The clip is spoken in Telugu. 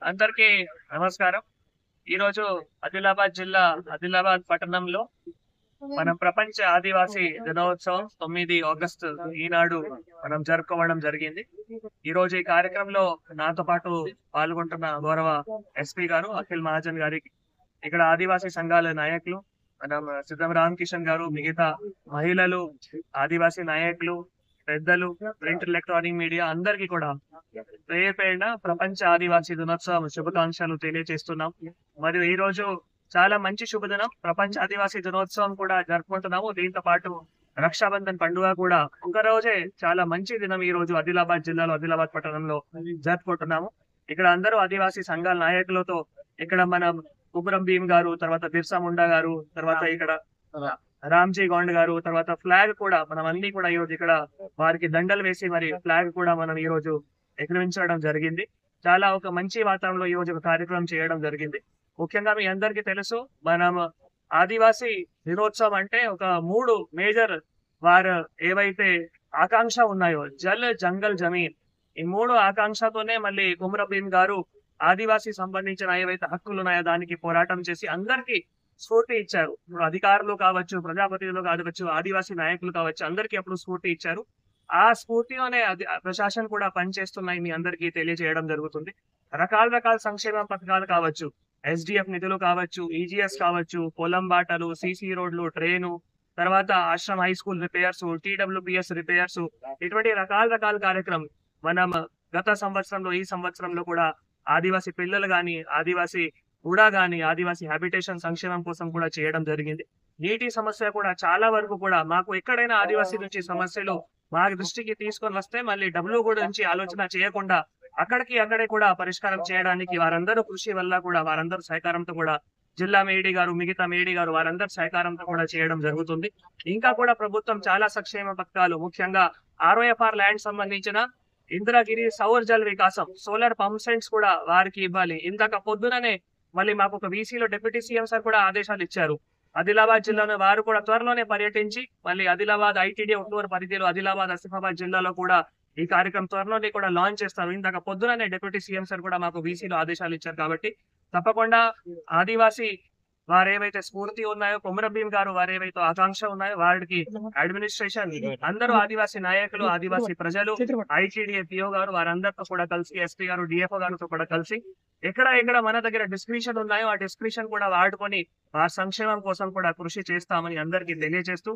అందరికీ నమస్కారం. ఈరోజు ఆదిలాబాద్ జిల్లా ఆదిలాబాద్ పట్టణంలో మనం ప్రపంచ ఆదివాసీ దినోత్సవం 9 ఆగస్టు ఈనాడు మనం జరుపుకోవడం జరిగింది. ఈ రోజు ఈ కార్యక్రమంలో నాతో పాటు పాల్గొంటున్న గౌరవ ఎస్పీ గారు అఖిల్ మహాజన్ గారికి, ఇక్కడ ఆదివాసీ సంఘాల నాయకులు మనం సిద్ధం రామకిషన్ గారు, మిగతా మహిళలు, ఆదివాసీ నాయకులు, పెద్దలు, ప్రింట్ ఎలక్ట్రానిక్ మీడియా అందరికీ కూడా పేరు పేరున ప్రపంచ ఆదివాసీ దినోత్సవం శుభాకాంక్షలు తెలియజేస్తున్నాం. మరియు ఈ రోజు చాలా మంచి శుభదినం. ప్రపంచ ఆదివాసీ దినోత్సవం కూడా జరుపుకుంటున్నాము. దీంతో పాటు రక్షాబంధన్ పండుగ కూడా ఒక రోజే చాలా మంచి దినం. ఈ రోజు ఆదిలాబాద్ జిల్లాలో ఆదిలాబాద్ పట్టణంలో జరుపుకుంటున్నాము. ఇక్కడ అందరూ ఆదివాసీ సంఘాల నాయకులతో ఇక్కడ మన కుబరం భీమ్ గారు, తర్వాత బిర్సా ముండా గారు, తర్వాత ఇక్కడ రామ్జీ గౌండ్ గారు, తర్వాత ఫ్లాగ్ కూడా మనం అన్ని కూడా ఈ రోజు ఇక్కడ వారికి దండలు వేసి మరి ఫ్లాగ్ కూడా మనం ఈ రోజు ఎగురవించడం జరిగింది. చాలా ఒక మంచి వాతావరణంలో ఈ రోజు ఒక కార్యక్రమం చేయడం జరిగింది. ముఖ్యంగా మీ అందరికీ తెలుసు, మనం ఆదివాసీ దినోత్సవం అంటే ఒక 3 మేజర్ వారు ఏవైతే ఆకాంక్ష ఉన్నాయో, జల్, జంగల్, జమీన్, ఈ 3 ఆకాంక్షతోనే మళ్ళీ కుమరం భీమ్ గారు ఆదివాసీ సంబంధించిన ఏవైతే హక్కులు ఉన్నాయో దానికి పోరాటం చేసి అందరికీ స్ఫూర్తి ఇచ్చారు. ఇప్పుడు అధికారులు కావచ్చు, ప్రజాప్రతినిధులు కావచ్చు, ఆదివాసీ నాయకులు కావచ్చు, అందరికీ అప్పుడు స్ఫూర్తి ఇచ్చారు. ఆ స్ఫూర్తిలోనే ప్రశాసన కూడా పనిచేస్తున్నాయి మీ అందరికీ తెలియజేయడం జరుగుతుంది. రకాల సంక్షేమ పథకాలు కావచ్చు, ఎస్డిఎఫ్ నిధులు కావచ్చు, ఈజీఎస్ కావచ్చు, పొలం బాటలు, సిసి రోడ్లు, ట్రైను, తర్వాత Ashram high school repairs, TWPS repairs, ఇటువంటి రకాల కార్యక్రమం మనం గత సంవత్సరంలో ఈ సంవత్సరంలో కూడా ఆదివాసీ పిల్లలు గాని, ఆదివాసీ కూడా గాని, ఆదివాసీ హ్యాబిటేషన్ సంక్షేమం కోసం కూడా చేయడం జరిగింది. నీటి సమస్య కూడా చాలా వరకు కూడా మాకు ఎక్కడైనా ఆదివాసీ నుంచి సమస్యలు మా దృష్టికి తీసుకొని వస్తే మళ్ళీ డబ్ల్యూ గురించి ఆలోచన చేయకుండా అక్కడే కూడా పరిష్కారం చేయడానికి వారందరూ కృషి వల్ల కూడా వారందరూ సహకారంతో కూడా జిల్లా మేడి గారు, మిగతా మేడి గారు వారందరూ సహకారంతో కూడా చేయడం జరుగుతుంది. ఇంకా కూడా ప్రభుత్వం చాలా సంక్షేమ పథకాలు, ముఖ్యంగా ఆర్ఓఎఫ్ఆర్ ల్యాండ్ సంబంధించిన ఇందిరాగిరి సౌర్ జల్ వికాసం, సోలార్ పంప్ సెట్స్ కూడా వారికి ఇవ్వాలి. ఇందాక పొద్దుననే మళ్ళీ మాకు ఒక వీసీలో డిప్యూటీ సీఎం సార్ కూడా ఆదేశాలు ఇచ్చారు. ఆదిలాబాద్ జిల్లాలో వారు కూడా త్వరలోనే పర్యటించి మళ్ళీ ఆదిలాబాద్ ఐటీడీ ఒక్టోబర్ పరిధిలో ఆదిలాబాద్, ఆసిఫాబాద్ జిల్లాలో కూడా ఈ కార్యక్రమం త్వరలోనే కూడా లాంచ్ చేస్తారు. ఇందాక పొద్దుననే డిప్యూటీ సీఎం సార్ కూడా మాకు వీసీలో ఆదేశాలు ఇచ్చారు. కాబట్టి తప్పకుండా ఆదివాసీ వారేవైతే స్ఫూర్తి ఉన్నాయో, కుమరం భీమ్ గారు వారేవైతే ఆకాంక్ష ఉన్నాయో వారికి అడ్మినిస్ట్రేషన్, అందరూ ఆదివాసీ నాయకులు, ఆదివాసీ ప్రజలు, ఐటీడీఏ పిఓ గారు వారందరితో కూడా కలిసి, ఎస్పీ గారు, డిఎఫ్ఓ గారితో కూడా కలిసి ఎక్కడ మన దగ్గర డిస్క్రిప్షన్ ఉన్నాయో ఆ డిస్క్రిప్షన్ కూడా వాడుకొని ఆ సంక్షేమం కోసం కూడా కృషి చేస్తామని అందరికీ తెలియజేస్తూ